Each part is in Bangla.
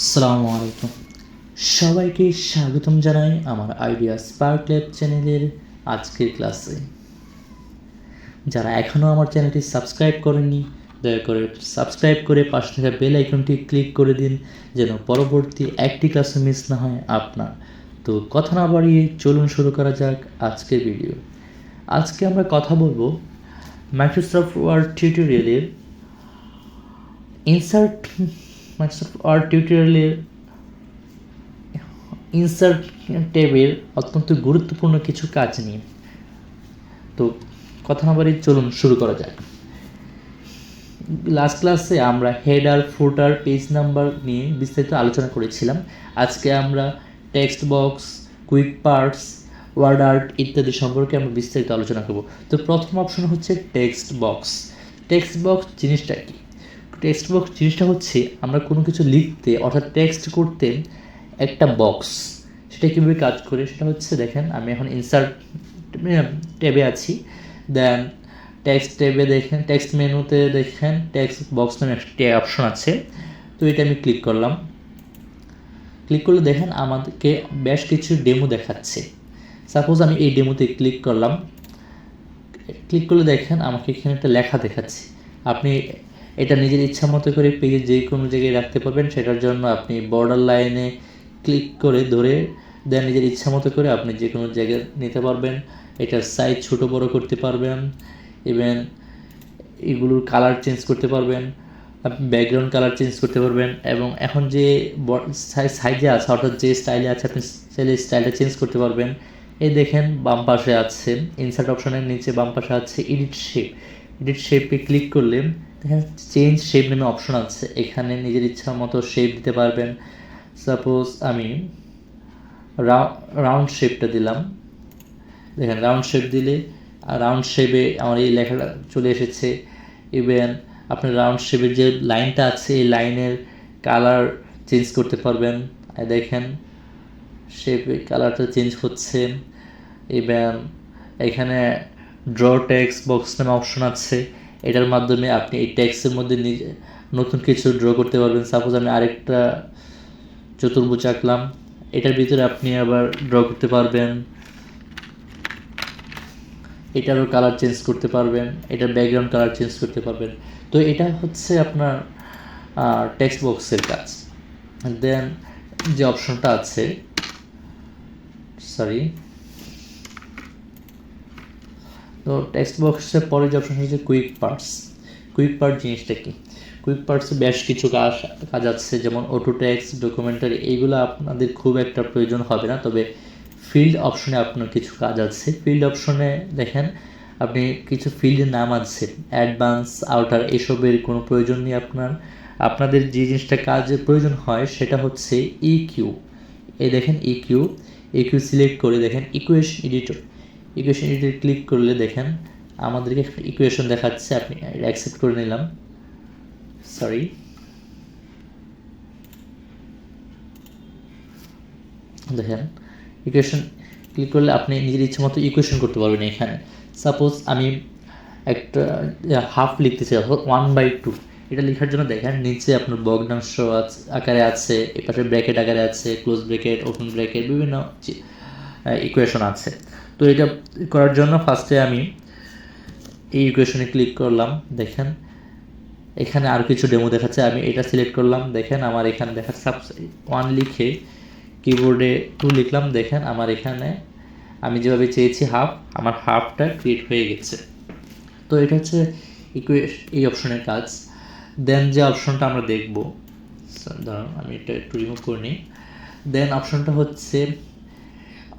আসসালামু আলাইকুম, সবাইকে স্বাগতম জানাই আমার আইডিয়া স্পার্ক ল্যাব চ্যানেলের আজকের ক্লাসে। যারা এখনও আমার চ্যানেলটি সাবস্ক্রাইব করেননি, দয়া করে সাবস্ক্রাইব করে পাশে থাকা বেল আইকনটি ক্লিক করে দিন, যেন পরবর্তী একটি ক্লাসও মিস না হয় আপনার। তো কথা না বাড়িয়ে চলুন শুরু করা যাক আজকের ভিডিও। আজকে আমরা কথা বলবো মাইক্রোসফট ওয়ার্ড টিউটোরিয়ালের ইনসার্ট ট্যাবের অত্যন্ত গুরুত্বপূর্ণ কিছু কাজ নিয়ে। তো কথা না বাড়িয়ে চলুন শুরু করা যাক। লাস্ট ক্লাসে আমরা হেডার, ফুটার, পেজ নাম্বার নিয়ে বিস্তারিত আলোচনা করেছিলাম। আজকে আমরা text box, quick parts, word art ইত্যাদি সম্পর্কে আমরা বিস্তারিত আলোচনা করব। তো প্রথম অপশন হচ্ছে টেক্সট বক্স। টেক্সট বক্স জিনিসটা কি? টেক্সট বক্স জিনিসটা হচ্ছে আমরা কোনো কিছু লিখতে অর্থাৎ টেক্সট করতে একটা বক্স। সেটা কীভাবে কাজ করে সেটা হচ্ছে, দেখেন আমি এখন ইনসার্ট ট্যাবে আছি। দেন টেক্সট ট্যাবে দেখেন, টেক্সট মেনুতে দেখেন টেক্সট বক্স নামে একটা অপশন আছে। তো এটা আমি ক্লিক করলাম। ক্লিক করলে দেখেন আমাদেরকে বেশ কিছু ডেমো দেখাচ্ছে। সাপোজ আমি এই ডেমোতে ক্লিক করলাম। ক্লিক করলে দেখেন আমাকে এখানে একটা লেখা দেখাচ্ছে। আপনি এটা নিজের ইচ্ছা মতো করে পেজে যে কোনো জায়গায় রাখতে পারবেন। সেটার জন্য আপনি বর্ডার লাইনে ক্লিক করে ধরে দেন নিজের ইচ্ছা মতো করে আপনি যে কোনো জায়গায় নিতে পারবেন। এটার সাইজ ছোট বড় করতে পারবেন, ইভেন এগুলোর কালার চেঞ্জ করতে পারবেন, আপনি ব্যাকগ্রাউন্ড কালার চেঞ্জ করতে পারবেন। এবং এখন যে সাইজে আছে অর্থাৎ যে স্টাইলে আছে আপনি চাইলে স্টাইলটা চেঞ্জ করতে পারবেন। এই দেখেন বাম পাশে আছে ইনসার্ট অপশনের নিচে বাম পাশে আছে এডিট শেপ। এডিট শেপে ক্লিক করলে দেখেন চেঞ্জ শেপ নামে অপশন আছে। এখানে নিজের ইচ্ছা মতো শেপ দিতে পারবেন। সাপোজ আমি রাউন্ড শেপটা দিলাম। দেখেন রাউন্ড শেপ দিলে রাউন্ড শেপে আমার এই লেখাটা চলে এসেছে। ইভেন আপনার রাউন্ড শেপের যে লাইনটা আছে এই লাইনের কালার চেঞ্জ করতে পারবেন। দেখেন শেপে কালারটা চেঞ্জ হচ্ছে। ইভেন এখানে ড্র টেক্সট বক্স নামে অপশন আছে। এটার মাধ্যমে আপনি এই টেক্সটের মধ্যে নতুন কিছু ড্র করতে পারবেন। সাপোজ আমি আরেকটা চতুর্ভুজ আঁকলাম, এটার ভিতরে আপনি আবার ড্র করতে পারবেন। এটারও কালার চেঞ্জ করতে পারবেন, এটার ব্যাকগ্রাউন্ড কালার চেঞ্জ করতে পারবেন। তো এটা হচ্ছে আপনার টেক্সট বক্সের কাজ। দেন যে অপশনটা আছে, তো টেক্সট বক্সের পরে যে অপশন হচ্ছে কুইক পার্টস। কুইক পার্ট জিনিসটা কি? কুইক পার্টসে বেশ কিছু কাজ আছে, যেমন অটো টেক্সট, ডকুমেন্টারি। এইগুলো আপনাদের খুব একটা প্রয়োজন হবে না, তবে ফিল্ড অপশনে আপনার কিছু কাজ আছে। ফিল্ড অপশনে দেখেন আপনি কিছু ফিল্ডের নাম আছে, অ্যাডভান্স, আউটার, এসবের কোনো প্রয়োজন নেই আপনাদের যে জিনিসটা কাজের প্রয়োজন হয় সেটা হচ্ছে ইকিউ। এই দেখেন ইকিউ সিলেক্ট করে দেখেন ইকুয়েশন এডিটর ক্লিক করলে দেখেন আমাদেরকে একটা ইকুয়েশন দেখাচ্ছে। আপনি অ্যাকসেপ্ট করে নিলাম। দেখেন ইকুয়েশন ক্লিক করলে আপনি নিজের ইচ্ছে মতো ইকুয়েশন করতে পারবেন। এখানে সাপোজ আমি একটা হাফ লিখতে চাই, অর্থাৎ 1/2। এটা লেখার জন্য দেখেন নিচে আপনার ভগ্নাংশ আকারে আছে, এপাশে ব্র্যাকেট আকারে আছে, ক্লোজ ব্র্যাকেট, ওপেন ব্র্যাকেট, বিভিন্ন ইকুয়েশন আছে। তো এটা করার জন্য ফার্স্টে আমি এই ইকুয়েশনে ক্লিক করলাম। দেখেন এখানে আর কিছু ডেমো দেখাচ্ছে, আমি এটা সিলেক্ট করলাম। দেখেন আমার এখানে দেখাচ্ছে 1 লিখে কিবোর্ডে 2 লিখলাম। দেখেন আমার এখানে আমি যেভাবে চেয়েছি আমার হাফটা ক্রিয়েট হয়ে গেছে। তো এটা হচ্ছে এই অপশনের কাজ। দেন যে অপশনটা আমরা দেখব, ধরুন আমি এটা একটু রিমুভ করে নিই। দেন অপশনটা হচ্ছে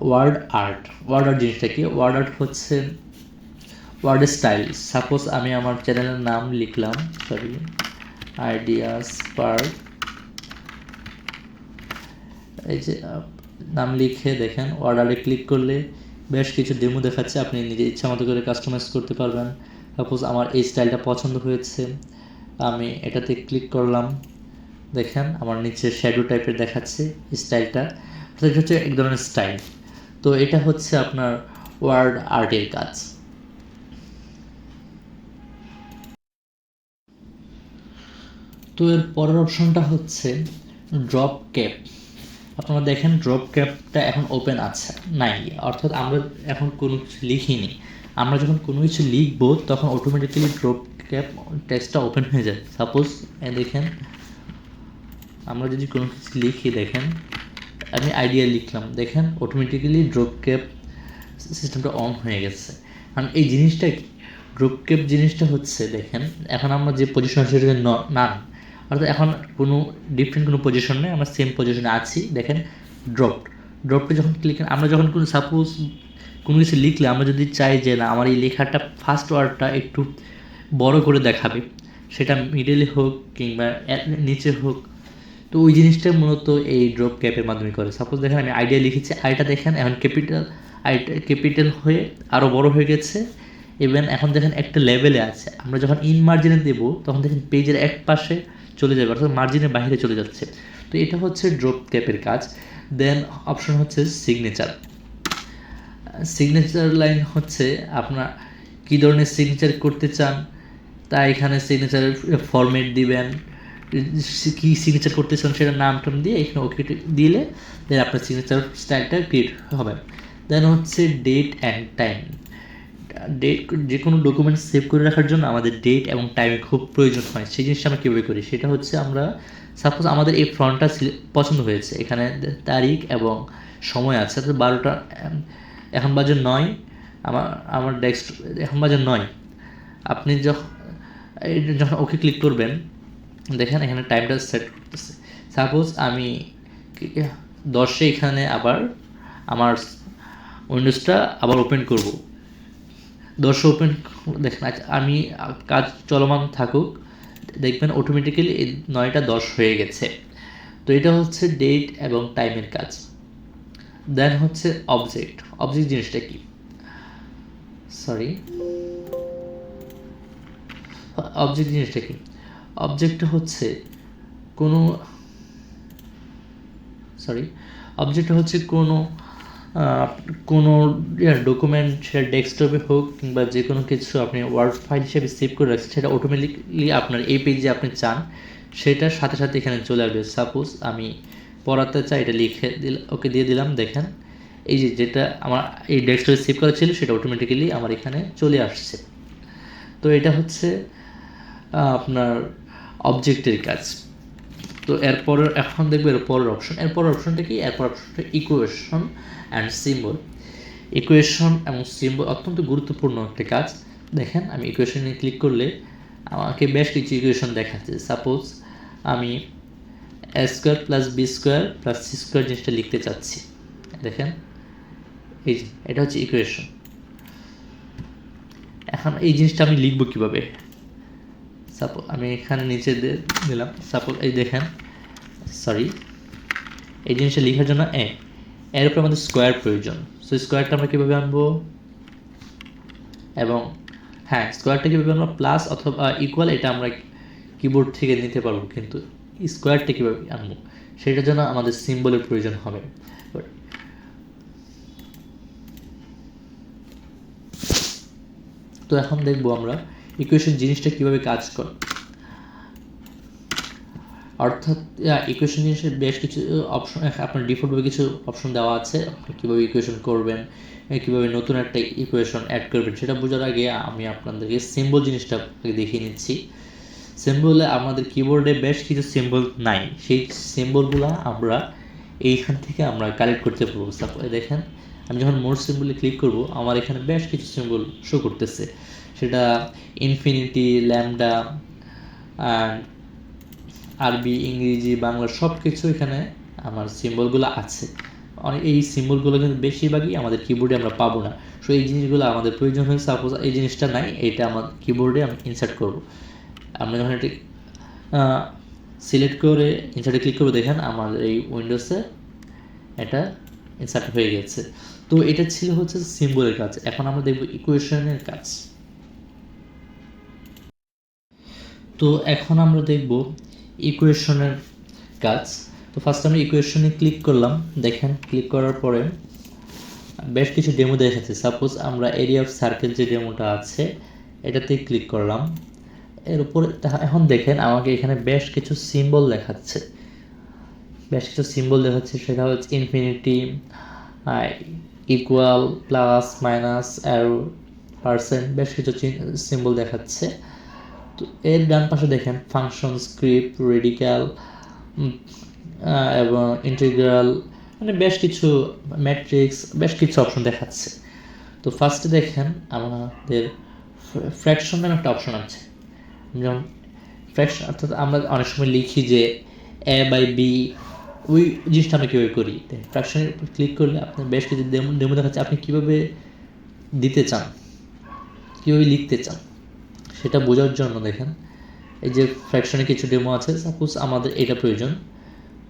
ওয়ার্ড আর্ট। জিনিসটা কি? ওয়ার্ড আর্ট হচ্ছে ওয়ার্ড স্টাইল। সাপোজ আমি আমার চ্যানেলের নাম লিখলাম, আইডিয়া স্পার্ক। এই যে নাম লিখে দেখেন ওয়ার্ড আর্টে ক্লিক করলে বেশ কিছু ডেমো দেখাচ্ছে। আপনি নিজের ইচ্ছা মতো করে কাস্টমাইজ করতে পারবেন। সাপোজ আমার এই স্টাইলটা পছন্দ হয়েছে, আমি এটাতে ক্লিক করলাম। দেখেন আমার নিচে শ্যাডো টাইপের দেখাচ্ছে স্টাইলটা, এটা হচ্ছে এক ধরনের স্টাইল। তো এটা হচ্ছে আপনার ওয়ার্ড আর্টের কাজ। তো এর পরের অপশনটা হচ্ছে ড্রপ ক্যাপ, আপনারা দেখেন ড্রপ ক্যাপটা এখন ওপেন আছে নাই, অর্থাৎ আমরা এখন কোনো কিছু লিখিনি। আমরা যখন কোনো কিছু লিখবো তখন অটোমেটিক্যালি ড্রপ ক্যাপ টেক্সটটা ওপেন হয়ে যায়। সাপোজ দেখেন আমরা যদি কোনো কিছু লিখি, দেখেন আমি আইডিয়া লিখলাম, দেখেন অটোমেটিক্যালি ড্রপ ক্যাপ সিস্টেমটা অন হয়ে গেছে। কারণ এই জিনিসটা কি, ড্রপ ক্যাপ জিনিসটা হচ্ছে, দেখেন এখন আমরা যে পজিশন সেটা নান, অর্থাৎ এখন কোনো ডিফারেন্ট কোনো পজিশন নেই, আমরা সেম পজিশনে আছি। দেখেন ড্রপটা যখন ক্লিক, আমরা যখন কোনো সাপোজ কোনো কিছু লিখলে আমরা যদি চাই যে না আমার এই লেখাটা ফার্স্ট ওয়ার্ডটা একটু বড় করে দেখাবে, সেটা মিডলে হোক কিংবা নিচে হোক, তো ওই জিনিসটা মূলত এই ড্রপ ক্যাপের মাধ্যমে করে। সাপোজ দেখেন আমি আইডিয়া লিখেছি, আইটা দেখেন এখন ক্যাপিটাল হয়ে আরও বড় হয়ে গেছে। ইভেন এখন দেখেন একটা লেভেলে আছে, আমরা যখন ইন মার্জিনে দেবো তখন দেখেন পেজের এক পাশে চলে যাবে, অর্থাৎ মার্জিনের বাইরে চলে যাচ্ছে। তো এটা হচ্ছে ড্রপ ক্যাপের কাজ। দেন অপশন হচ্ছে সিগনেচার লাইন হচ্ছে আপনার কী ধরনের সিগনেচার করতে চান, তা এখানে সিগনেচারের ফরম্যাট দিবেন, কী সিগনেচার করতে চান সেটার নাম টাম দিয়ে এখানে ওকে দিলে দেন আপনার সিগনেচার স্টাইলটা ক্রিয়েট হবে। দেন হচ্ছে ডেট অ্যান্ড টাইম। যে কোনো ডকুমেন্ট সেভ করে রাখার জন্য আমাদের ডেট এবং টাইমের খুব প্রয়োজন হয়। সেই জিনিসটা আমরা কীভাবে করি, সেটা হচ্ছে আমরা সাপোজ আমাদের এই ফ্রন্টটা পছন্দ হয়েছে, এখানে তারিখ এবং সময় আছে, তো 12টা এখন বাজে 9, আমার ডেস্ক এখন বাজে 9। আপনি যখন ওকে ক্লিক করবেন, দেখেন এখানে টাইমটা সেট করতেছে। সাপোজ আমি 10-এ এখানে আবার আমার উইন্ডোজটা আবার ওপেন করব, 10 ওপেন দেখেন আমি কাজ চলমান থাকুক, দেখবেন অটোমেটিক্যালি এই 9টা 10 হয়ে গেছে। তো এটা হচ্ছে ডেট এবং টাইমের কাজ। দেন হচ্ছে অবজেক্ট জিনিসটা কি, অবজেক্ট জিনিসটা কি, অবজেক্টটা হচ্ছে কোনো কোনো ডকুমেন্ট, সেটা ডেস্কটপে হোক কিংবা যে কোনো কিছু আপনি ওয়ার্ড ফাইল হিসেবে সেভ করে রাখছেন, সেটা অটোমেটিকলি আপনার এই পেজে আপনি চান সেটার সাথে সাথে এখানে চলে আসবে। সাপোজ আমি পড়াতে চাই, এটা লিখে ওকে দিয়ে দিলাম, দেখেন এই যেটা আমার এই ডেস্কটপে সেভ করা ছিল সেটা অটোমেটিক্যালি আমার এখানে চলে আসছে। তো এটা হচ্ছে আপনার অবজেক্টের কাজ। তো এখন দেখবো এরপরের অপশনটা কি, অপশনটা ইকুয়েশন অ্যান্ড সিম্বল। ইকুয়েশন এবং সিম্বল অত্যন্ত গুরুত্বপূর্ণ একটা কাজ। দেখেন আমি ইকুয়েশনে ক্লিক করলে আমাকে বেশ কিছু ইকুয়েশন দেখাচ্ছে। সাপোজ আমি a² + b² + c² জিনিসটা লিখতে চাচ্ছি, দেখেন এই যে এটা হচ্ছে ইকুয়েশন। এখন এই জিনিসটা আমি লিখবো কিভাবে, সাপোজ আমি এখানে নিচে দিলাম, সাপোজ এই দেখেন এই জিনিসটা লেখার জন্য এর উপরে আমাদের স্কোয়ার প্রয়োজন। সো স্কোয়ারটা আমরা কীভাবে আনবো, এবং হ্যাঁ স্কোয়ারটা কীভাবে আনবো, প্লাস অথবা ইকুয়াল, এটা আমরা কিবোর্ড থেকে নিতে পারবো, কিন্তু স্কোয়ারটা কীভাবে আনবো সেটার জন্য আমাদের সিম্বলের প্রয়োজন হবে। তো এখন দেখবো আমরা ইকুয়েশন জিনিসটা কীভাবে কাজ করে। অর্থাৎ ইকুয়েশন জিনিসের বেশ কিছু অপশন, আপনার ডিফল্টভাবে কিছু অপশন দেওয়া আছে, আপনি কীভাবে ইকুয়েশন করবেন, কীভাবে নতুন একটা ইকুয়েশন অ্যাড করবেন, সেটা বোঝার আগে আমি আপনাদেরকে সিম্বল জিনিসটা দেখিয়ে নিচ্ছি। সিম্বলে আমাদের কিবোর্ডে বেশ কিছু সিম্বল নাই, সেই সিম্বলগুলো আমরা এইখান থেকে আমরা কালেক্ট করতে পারবো। দেখেন আমি যখন মোর সিম্বলে ক্লিক করব, আমার এখানে বেশ কিছু সিম্বল শো করতেছে, সেটা ইনফিনিটি, ল্যামডা, আরবি, ইংরেজি, বাংলা সব কিছু এখানে আমার সিম্বলগুলো আছে। এই সিম্বলগুলো কিন্তু বেশিরভাগই আমাদের কিবোর্ডে আমরা পাবো না। সো এই জিনিসগুলো আমাদের প্রয়োজন হয়। সাপোজ এই জিনিসটা নাই, এটা আমার কিবোর্ডে আমি ইনসার্ট করব। আমরা যখন এটি সিলেক্ট করে ইনসার্টে ক্লিক করবো, দেখেন আমার এই উইন্ডোজে এটা ইনসার্ট হয়ে গেছে। তো এটা ছিল হচ্ছে সিম্বলের কাজ। এখন আমরা দেখব ইকুয়েশনের কাজ। তো এখন আমরা দেখব ইকুয়েশনের কাজ। তো ফার্স্ট আমি ইকুয়েশনে ক্লিক করলাম, দেখেন ক্লিক করার পরে বেশ কিছু ডেমো দেখাচ্ছে। সাপোজ আমরা এরিয়া অফ সার্কেল যে ডেমোটা আছে এটাতে ক্লিক করলাম, এর উপরে এখন দেখেন আমাকে এখানে বেশ কিছু সিম্বল দেখাচ্ছে। বেশ কিছু সিম্বল দেখাচ্ছে, সেটা হচ্ছে infinity, equal, plus, minus, arrow, percent, বেশ কিছু সিম্বল দেখাচ্ছে। তো এর ডান পাশে দেখেন ফাংশন, স্ক্রিপ্ট, রেডিক্যাল এবং ইন্টিগ্রাল, মানে বেশ কিছু ম্যাট্রিক্স, বেশ কিছু অপশন দেখাচ্ছে। তো ফার্স্টে দেখেন আমাদের ফ্র্যাকশন নামে একটা অপশন আছে। যেমন ফ্র্যাকশন অর্থাৎ আমরা অনেক সময় লিখি যে এ বাই বি, ওই জিনিসটা আমরা কীভাবে করি। ফ্র্যাকশনের উপর ক্লিক করলে আপনার বেশ কিছু ডেমো দেখাচ্ছে আপনি কীভাবে দিতে চান, কীভাবে লিখতে চান, সেটা বোঝার জন্য দেখেন এই যে ফ্র্যাকশনে কিছু ডেমো আছে। সাপোজ আমাদের এটা প্রয়োজন,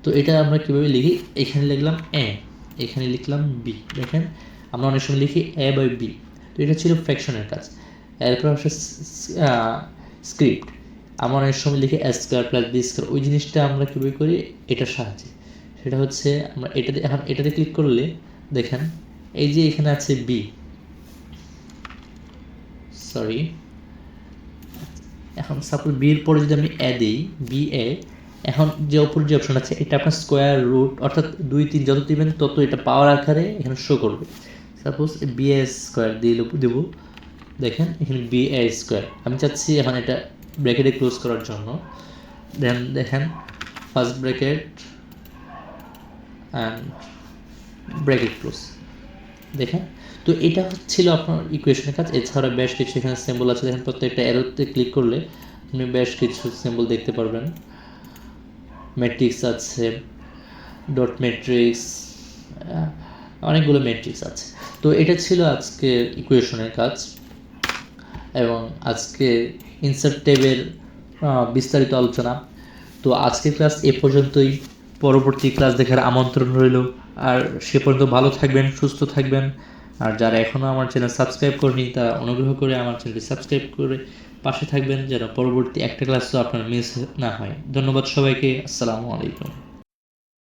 তো এটা আমরা কীভাবে লিখি, এখানে লিখলাম এ, এখানে লিখলাম বি। দেখেন আমরা অনেক সময় লিখি এ বাই বি, তো এটা ছিল ফ্র্যাকশনের কাজ। এরপর আসে স্ক্রিপ্ট, আমরা অনেক সময় লিখি এ স্কোয়ার প্লাস বি স্কোয়ার, ওই জিনিসটা আমরা কীভাবে করি এটার সাহায্যে। সেটা হচ্ছে আমরা এটাতে, এখন এটাতে ক্লিক করলে দেখেন এই যে এখানে আছে বি, সরি, এখন সাপোজ বির পরে যদি আমি এ দিই, বি এ, এখন যে অপর যে অপশন আছে এটা আপনার স্কোয়ার রুট, অর্থাৎ 2, 3 যত দিবেন তত এটা পাওয়ার আকারে এখানে শো করবে। সাপোজ বি এ স্কোয়ার দেব, দেখেন এখানে বি এ স্কোয়ার, আমি চাচ্ছি এখন এটা ব্র্যাকেটে ক্লোজ করার জন্য। দেন দেখেন first bracket and bracket close, দেখেন। তো এটা হচ্ছিল আপনার ইকুয়েশনের কাজ। এছাড়া বেশ কিছু এখানে সিম্বল আছে, দেখেন প্রত্যেকটা অ্যারোতে ক্লিক করলে আপনি বেশ কিছু সিম্বল দেখতে পারবেন। ম্যাট্রিক্স আছে, ডট ম্যাট্রিক্স, অনেকগুলো ম্যাট্রিক্স আছে। তো এটা ছিল আজকের ইকুয়েশনের কাজ এবং আজকে ইনসার্ট ট্যাবের বিস্তারিত আলোচনা। তো আজকের ক্লাস এ পর্যন্তই, পরবর্তী ক্লাস দেখার আমন্ত্রণ রইল। আর সে পর্যন্ত ভালো থাকবেন, সুস্থ থাকবেন। আর যারা এখনও আমার চ্যানেল সাবস্ক্রাইব করেনি তারা অনুগ্রহ করে আমার চ্যানেলটি সাবস্ক্রাইব করে পাশে থাকবেন, যেন পরবর্তী একটা ক্লাসও আপনার মিস না হয়। ধন্যবাদ সবাইকে, আসসালামু আলাইকুম।